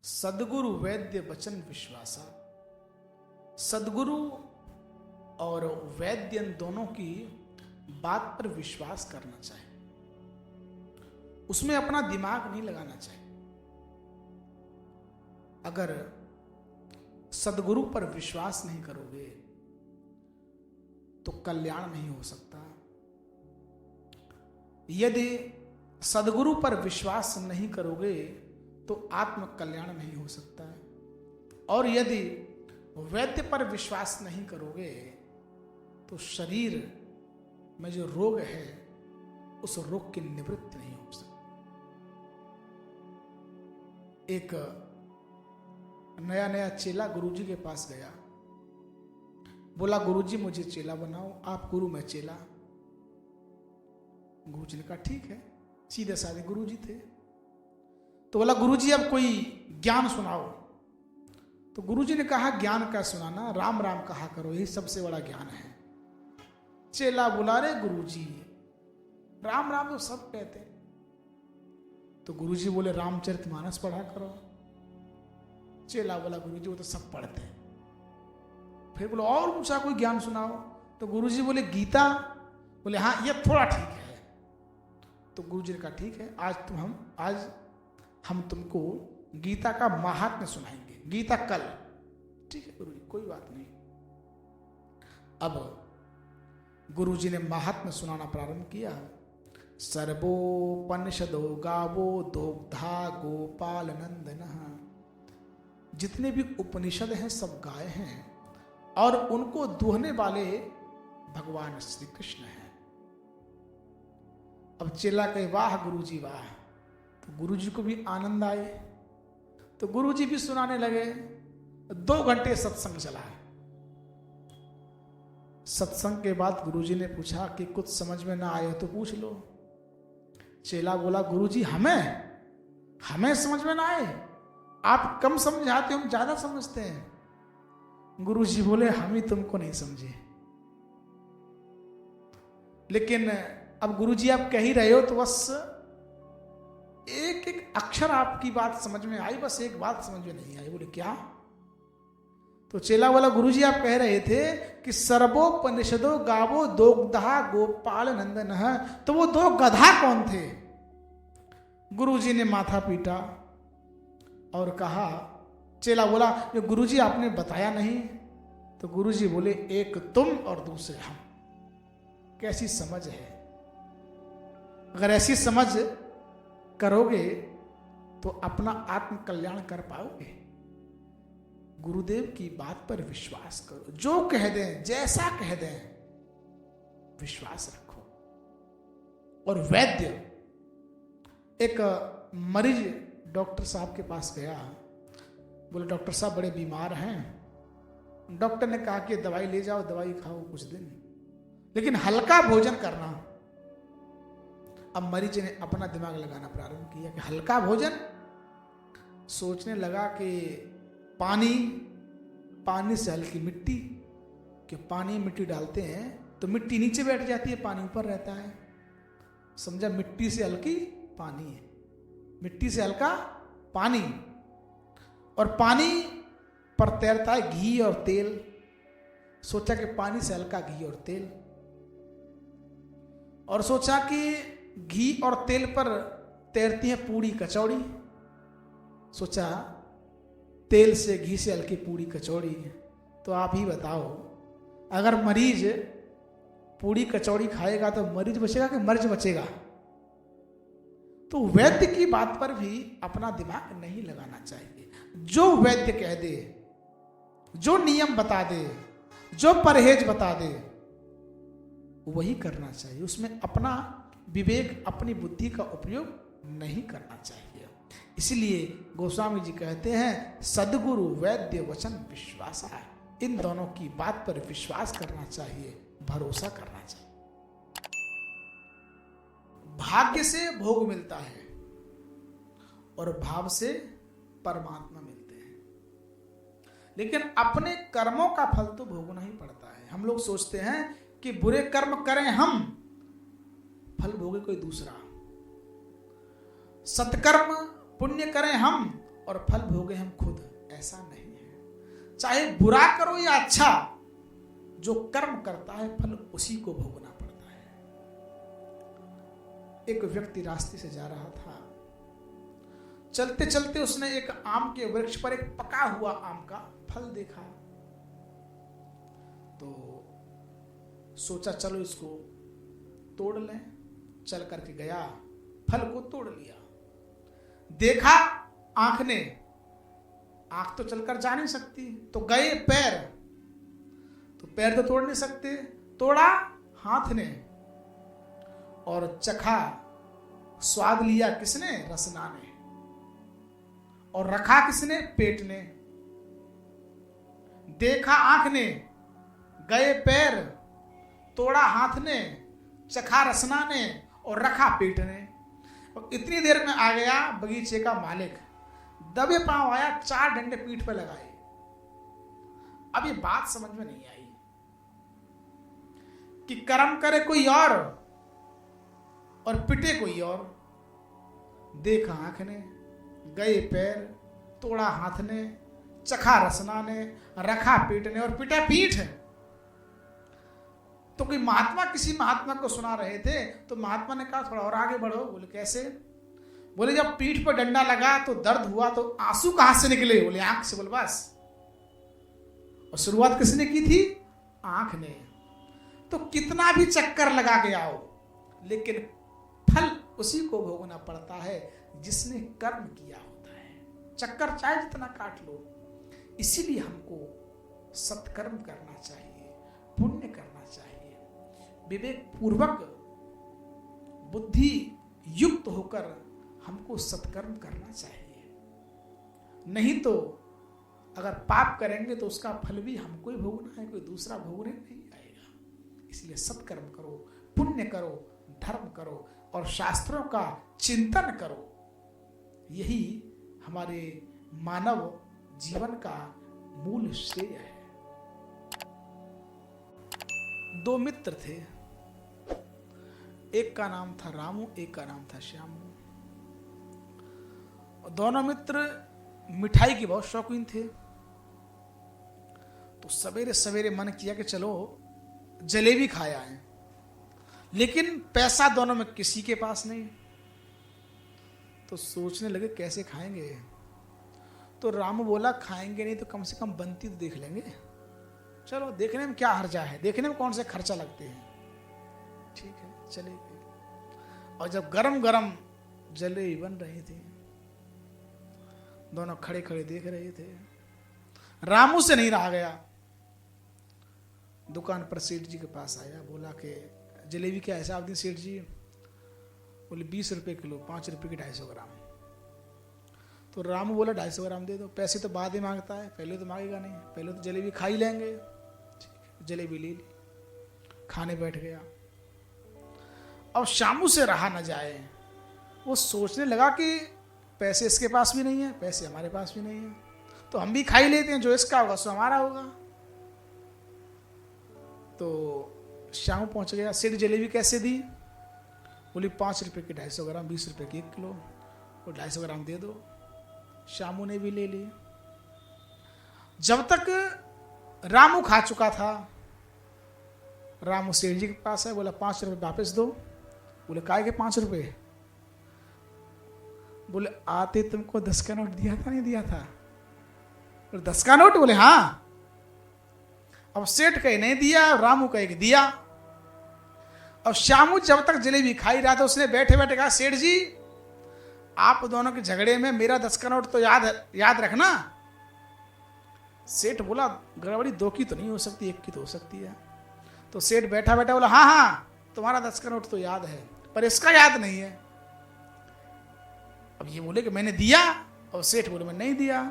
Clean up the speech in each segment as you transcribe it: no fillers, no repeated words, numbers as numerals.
सद्गुरु वैद्य वचन विश्वासा। सद्गुरु और वैद्य दोनों की बात पर विश्वास करना चाहिए, उसमें अपना दिमाग नहीं लगाना चाहिए। अगर सद्गुरु पर विश्वास नहीं करोगे तो कल्याण नहीं हो सकता। यदि सद्गुरु पर विश्वास नहीं करोगे तो आत्म कल्याण नहीं हो सकता है, और यदि वैद्य पर विश्वास नहीं करोगे तो शरीर में जो रोग है उस रोग की निवृत्ति नहीं हो सकती। एक नया नया चेला गुरुजी के पास गया, बोला गुरुजी मुझे चेला बनाओ, आप गुरु मैं चेला। गुरुजी ने कहा ठीक है, सीधे साधे गुरुजी थे। तो बोला गुरुजी अब कोई ज्ञान सुनाओ। तो गुरुजी ने कहा ज्ञान का सुनाना, राम राम कहा करो, यही सबसे बड़ा ज्ञान है। चेला बोला रे गुरुजी राम राम तो सब कहते हैं। तो गुरुजी बोले रामचरितमानस पढ़ा करो। चेला बोला गुरुजी वो तो सब पढ़ते हैं। फिर बोला और पूछा कोई ज्ञान सुनाओ। तो गुरुजी बोले गीता। बोले हाँ ये थोड़ा ठीक है। तो गुरुजी ने कहा ठीक है, आज हम तुमको गीता का महात्म्य सुनाएंगे, गीता कल। ठीक है गुरुजी कोई बात नहीं। अब गुरुजी ने महात्म्य सुनाना प्रारंभ किया। सर्वोपनिषदो गावो दोग्धा गोपाल नंदनः। जितने भी उपनिषद हैं सब गाय हैं और उनको दुहने वाले भगवान श्री कृष्ण हैं। अब चेला कहे वाह गुरुजी वाह। तो गुरुजी को भी आनंद आए, तो गुरुजी भी सुनाने लगे। 2 घंटे सत्संग चला है। सत्संग के बाद गुरुजी ने पूछा कि कुछ समझ में ना आए तो पूछ लो। चेला बोला गुरुजी हमें समझ में ना आए, आप कम समझाते हम ज्यादा समझते हैं। गुरुजी बोले हम ही तुमको नहीं समझे, लेकिन अब गुरुजी आप कह ही रहे हो तो बस एक एक अक्षर आपकी बात समझ में आई, बस एक बात समझ में नहीं आई। बोले क्या? तो चेला बोला गुरुजी आप कह रहे थे कि सर्वोपनिषदो गावो दोग्धा गोपाल नंदन। तो वो 2 गधा कौन थे? गुरुजी ने माथा पीटा और कहा, चेला बोला जो गुरुजी आपने बताया नहीं। तो गुरुजी बोले एक तुम और दूसरे हम। कैसी समझ है? अगर ऐसी समझ करोगे तो अपना आत्म कल्याण कर पाओगे। गुरुदेव की बात पर विश्वास करो, जो कह दें जैसा कह दें विश्वास रखो। और वैद्य, एक मरीज डॉक्टर साहब के पास गया, बोले डॉक्टर साहब बड़े बीमार हैं। डॉक्टर ने कहा कि दवाई ले जाओ, दवाई खाओ कुछ दिन, लेकिन हल्का भोजन करना। अब मरीज ने अपना दिमाग लगाना प्रारंभ किया कि हल्का भोजन। सोचने लगा कि पानी से हल्की मिट्टी, कि पानी मिट्टी डालते हैं तो मिट्टी नीचे बैठ जाती है, पानी ऊपर रहता है। समझा, मिट्टी से हल्की पानी है, मिट्टी से हल्का पानी, और पानी पर तैरता है घी और तेल। सोचा कि पानी से हल्का घी और तेल, और सोचा कि घी और तेल पर तैरती है पूड़ी कचौड़ी। सोचा तेल से घी से हल्की पूड़ी कचौड़ी। तो आप ही बताओ, अगर मरीज पूड़ी कचौड़ी खाएगा तो मरीज बचेगा कि मर्ज बचेगा? तो वैद्य की बात पर भी अपना दिमाग नहीं लगाना चाहिए। जो वैद्य कह दे, जो नियम बता दे, जो परहेज बता दे, वही करना चाहिए। उसमें अपना विवेक, अपनी बुद्धि का उपयोग नहीं करना चाहिए। इसलिए गोस्वामी जी कहते हैं सद्गुरु वैद्य वचन विश्वासा। इन दोनों की बात पर विश्वास करना चाहिए, भरोसा करना चाहिए। भाग्य से भोग मिलता है और भाव से परमात्मा मिलते हैं, लेकिन अपने कर्मों का फल तो भोगना ही पड़ता है। हम लोग सोचते हैं कि बुरे कर्म करें हम, फल भोगे कोई दूसरा। सत्कर्म पुण्य करें हम, और फल भोगे हम खुद, ऐसा नहीं है। चाहे बुरा करो या अच्छा, जो कर्म करता है फल उसी को भोगना पड़ता है। एक व्यक्ति रास्ते से जा रहा था, चलते चलते उसने एक आम के वृक्ष पर एक पका हुआ आम का फल देखा, तो सोचा चलो इसको तोड़ लें। चल करके गया, फल को तोड़ लिया। देखा आंख ने, आंख तो चलकर जा नहीं सकती, तो गए पैर, तो पैर तो तोड़ नहीं सकते, तोड़ा हाथ ने और चखा, स्वाद लिया किसने? रसना ने। और रखा किसने? पेट ने। देखा आंख ने, गए पैर, तोड़ा हाथ ने, चखा रसना ने और रखा पेट ने। और इतनी देर में आ गया बगीचे का मालिक, दबे पांव आया, 4 डंडे पीठ पे लगाए। अब ये बात समझ में नहीं आई कि कर्म करे कोई और पिटे कोई और। देखा आंख ने, गए पैर, तोड़ा हाथ ने, चखा रसना ने, रखा पेट ने और पिटा पीठ। तो कोई महात्मा किसी महात्मा को सुना रहे थे, तो महात्मा ने कहा थोड़ा और आगे बढ़ो। बोले कैसे? बोले जब पीठ पर डंडा लगा तो दर्द हुआ, तो आंसू कहां से निकले? बोले आंख से। बोले बस। और शुरुआत किसने की थी? आंख ने। तो कितना भी चक्कर लगा के आओ, लेकिन फल उसी को भोगना पड़ता है जिसने कर्म किया होता है। चक्कर चाहे जितना काट लो। इसीलिए हमको सत्कर्म करना चाहिए, पुण्य करना चाहिए, विवेक पूर्वक बुद्धि युक्त होकर हमको सत्कर्म करना चाहिए। नहीं तो अगर पाप करेंगे तो उसका फल भी हमको ही भोगना है, कोई दूसरा भोगने नहीं आएगा। इसलिए सत्कर्म करो, पुण्य करो, धर्म करो और शास्त्रों का चिंतन करो। यही हमारे मानव जीवन का मूल श्रेय है। 2 मित्र थे, एक का नाम था रामू, एक का नाम था श्यामू। दोनों मित्र मिठाई के बहुत शौकीन थे। तो सवेरे सवेरे मन किया कि चलो जलेबी खाया है, लेकिन पैसा दोनों में किसी के पास नहीं। तो सोचने लगे कैसे खाएंगे। तो रामू बोला खाएंगे नहीं तो कम से कम बनती तो देख लेंगे। चलो देखने में क्या हर्जा है, देखने में कौन से खर्चा लगते हैं। ठीक है चले गए। और जब गरम गरम जलेबी बन रही थी, दोनों खड़े खड़े देख रहे थे। रामू से नहीं रहा गया, दुकान पर सेठ जी के पास आया, बोला कि जलेबी क्या हिसाब दी सेठ जी? बोले 20 रुपए किलो, 5 रुपए की 250 ग्राम। तो रामू बोला 250 ग्राम दे दो। पैसे तो बाद में मांगता है, पहले तो मांगेगा नहीं, पहले तो जलेबी खा ही लेंगे। जलेबी ले ली, खाने बैठ गया। अब शामू से रहा न जाए, वो सोचने लगा कि पैसे इसके पास भी नहीं है, पैसे हमारे पास भी नहीं है, तो हम भी खा ही लेते हैं, जो इसका होगा सो हमारा होगा। तो शामू पहुंच गया। सेठ जलेबी कैसे दी? बोली 5 रुपए की 250 ग्राम, 20 रुपए की 1 किलो, और 250 ग्राम दे दो। शामू ने भी ले ली। जब तक रामू खा चुका था, रामू सेठ जी के पास है, बोला 5 रुपए वापस दो। बोले काहे के 5 रुपए? बोले आते तुमको 10 का नोट दिया था, नहीं दिया था? बोले 10 का नोट? बोले हाँ। अब सेठ कहे नहीं दिया, रामू कहे कि दिया। अब शामू जब तक जलेबी खाई रहा था, उसने बैठे बैठे कहा सेठ जी आप दोनों के झगड़े में मेरा 10 का नोट तो याद रखना। सेठ बोला गड़बड़ी 2 की तो नहीं हो सकती, 1 की तो हो सकती है। तो सेठ बैठा बैठा बोला हाँ हाँ तुम्हारा 10 का नोट तो याद है, पर इसका याद नहीं है। अब ये बोले कि मैंने दिया, और सेठ बोले मैं नहीं दिया।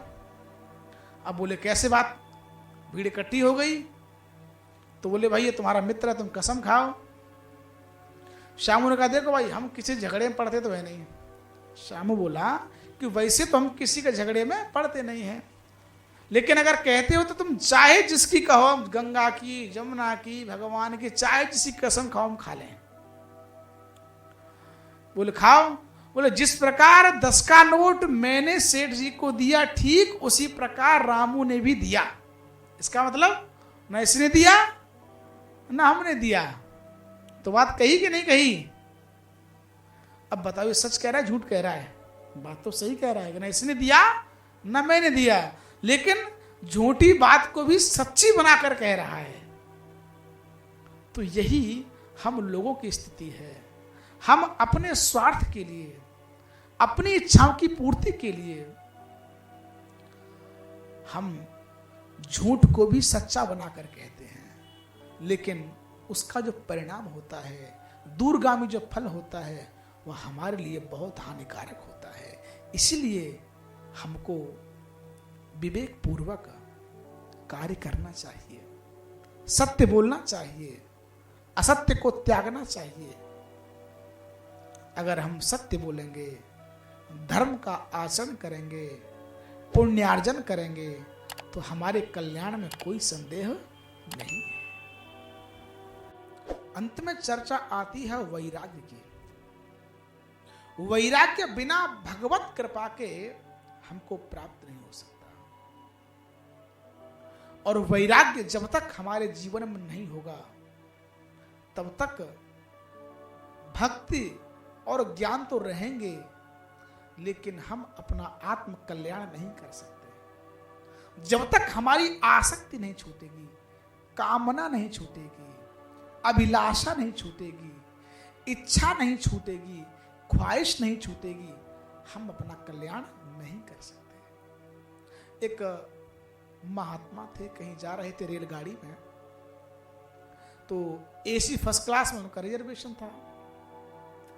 अब बोले कैसे बात, भीड़ इकट्ठी हो गई। तो बोले भाई ये तुम्हारा मित्र है, तुम कसम खाओ। शामू ने कहा देखो भाई हम किसी झगड़े में पड़ते तो है नहीं। शामू बोला कि वैसे तो हम किसी के झगड़े में पड़ते नहीं हैं, लेकिन अगर कहते हो तो तुम चाहे जिसकी कहो, गंगा की, जमुना की, भगवान की, चाहे जिसकी कसम खाओ हम खा लें। बोले खाओ। बोले जिस प्रकार 10 का नोट मैंने सेठ जी को दिया, ठीक उसी प्रकार रामू ने भी दिया। इसका मतलब न इसने दिया न हमने दिया। तो बात कही कि नहीं कही? अब बताओ, सच कह रहा है झूठ कह रहा है? बात तो सही कह रहा है कि ना इसने दिया ना मैंने दिया, लेकिन झूठी बात को भी सच्ची बनाकर कह रहा है। तो यही हम लोगों की स्थिति है। हम अपने स्वार्थ के लिए, अपनी इच्छाओं की पूर्ति के लिए हम झूठ को भी सच्चा बनाकर कहते हैं, लेकिन उसका जो परिणाम होता है, दूरगामी जो फल होता है, वह हमारे लिए बहुत हानिकारक होता है। इसलिए हमको विवेक पूर्वक कार्य करना चाहिए, सत्य बोलना चाहिए, असत्य को त्यागना चाहिए। अगर हम सत्य बोलेंगे, धर्म का आचरण करेंगे, पुण्यार्जन करेंगे, तो हमारे कल्याण में कोई संदेह नहीं है। अंत में चर्चा आती है वैराग्य की। वैराग्य बिना भगवत कृपा के हमको प्राप्त नहीं हो सकता, और वैराग्य जब तक हमारे जीवन में नहीं होगा तब तक भक्ति और ज्ञान तो रहेंगे, लेकिन हम अपना आत्म कल्याण नहीं कर सकते। जब तक हमारी आसक्ति नहीं छूटेगी, कामना नहीं छूटेगी, अभिलाषा नहीं छूटेगी, इच्छा नहीं छूटेगी, ख्वाहिश नहीं छूटेगी, हम अपना कल्याण नहीं कर सकते। एक महात्मा थे, कहीं जा रहे थे रेलगाड़ी में, तो एसी फर्स्ट क्लास में उनका रिजर्वेशन था।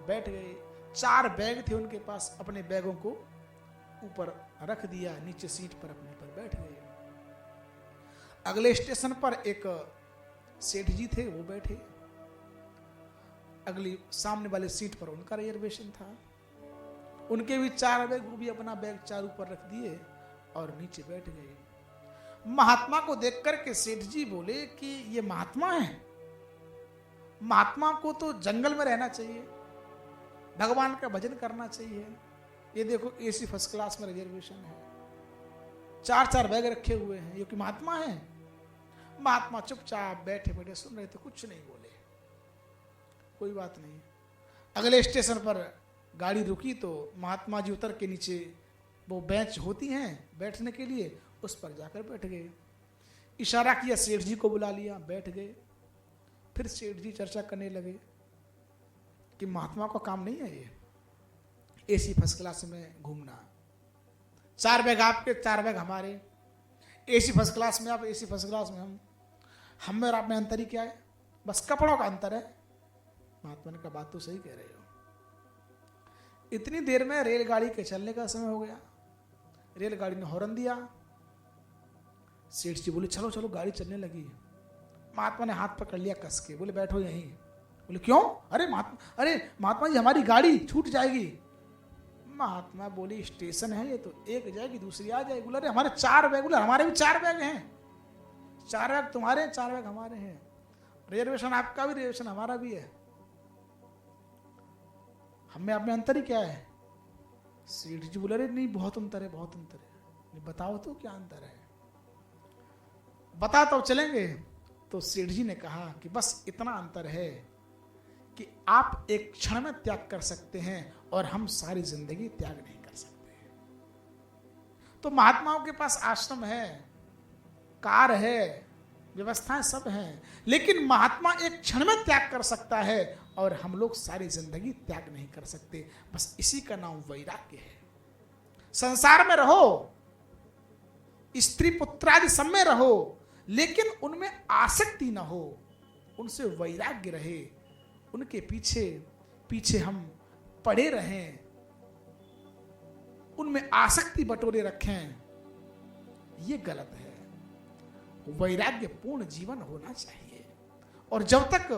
बैठ गए, 4 बैग थे उनके पास, अपने बैगों को ऊपर रख दिया, नीचे सीट पर अपने पर बैठ गए। अगले स्टेशन पर एक सेठ जी थे, वो बैठे, अगली सामने वाले सीट पर उनका रिजर्वेशन था। उनके भी 4 बैग, वो भी अपना बैग 4 ऊपर रख दिए और नीचे बैठ गए। महात्मा को देख करके सेठ जी बोले कि ये महात्मा है, महात्मा को तो जंगल में रहना चाहिए, भगवान का भजन करना चाहिए। ये देखो एसी फर्स्ट क्लास में रिजर्वेशन है, 4 बैग रखे हुए हैं, ये कि महात्मा है? महात्मा चुपचाप बैठे बैठे सुन रहे थे, कुछ नहीं बोले। कोई बात नहीं। अगले स्टेशन पर गाड़ी रुकी तो महात्मा जी उतर के नीचे वो बेंच होती हैं बैठने के लिए, उस पर जाकर बैठ गए। इशारा किया, सेठ जी को बुला लिया, बैठ गए। फिर सेठ जी चर्चा करने लगे कि महात्मा का काम नहीं है ये एसी फर्स्ट क्लास में घूमना, 4 बैग आपके 4 बैग हमारे, एसी फर्स्ट क्लास में आप, एसी फर्स्ट क्लास में हम में और आप में अंतर ही क्या है? बस कपड़ों का अंतर है। महात्मा ने कहा बात तो सही कह रहे हो। इतनी देर में रेलगाड़ी के चलने का समय हो गया। रेलगाड़ी ने हॉर्न दिया। सेठ जी बोले चलो चलो, गाड़ी चलने लगी। महात्मा ने हाथ पकड़ लिया कस के, बोले बैठो यहीं। बोले क्यों? अरे महात्मा जी हमारी गाड़ी छूट जाएगी। महात्मा बोली स्टेशन है ये, तो एक जाएगी दूसरी आ जाएगी। बोले अरे हमारे 4 बैग। बोले हमारे भी 4 बैग हैं, 4 बैग तुम्हारे हैं, 4 बैग हमारे हैं, रिजर्वेशन आपका भी, रिजर्वेशन हमारा भी है, हमें आप में अंतर ही क्या है? सेठ जी बोले अरे नहीं बहुत अंतर है, बहुत अंतर है। बताओ तो क्या अंतर है, बता तो चलेंगे। तो सेठ जी ने कहा कि बस इतना अंतर है कि आप एक क्षण में त्याग कर सकते हैं और हम सारी जिंदगी त्याग नहीं कर सकते। तो महात्माओं के पास आश्रम है, कार है, व्यवस्थाएं सब हैं, लेकिन महात्मा एक क्षण में त्याग कर सकता है और हम लोग सारी जिंदगी त्याग नहीं कर सकते। बस इसी का नाम वैराग्य है। संसार में रहो, स्त्री पुत्रादि सब में रहो, लेकिन उनमें आसक्ति न हो, उनसे वैराग्य रहे, उनके पीछे पीछे हम पड़े रहें, उनमें आसक्ति बटोरे रखें, ये गलत है। वैराग्य पूर्ण जीवन होना चाहिए। और जब तक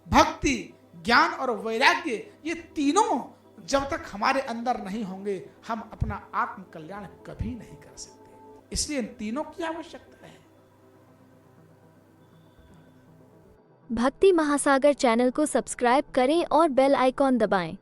भक्ति, ज्ञान और वैराग्य ये तीनों जब तक हमारे अंदर नहीं होंगे, हम अपना आत्म कल्याण कभी नहीं कर सकते। इसलिए इन तीनों की आवश्यकता है। भक्ति महासागर चैनल को सब्सक्राइब करें और बेल आइकॉन दबाएं।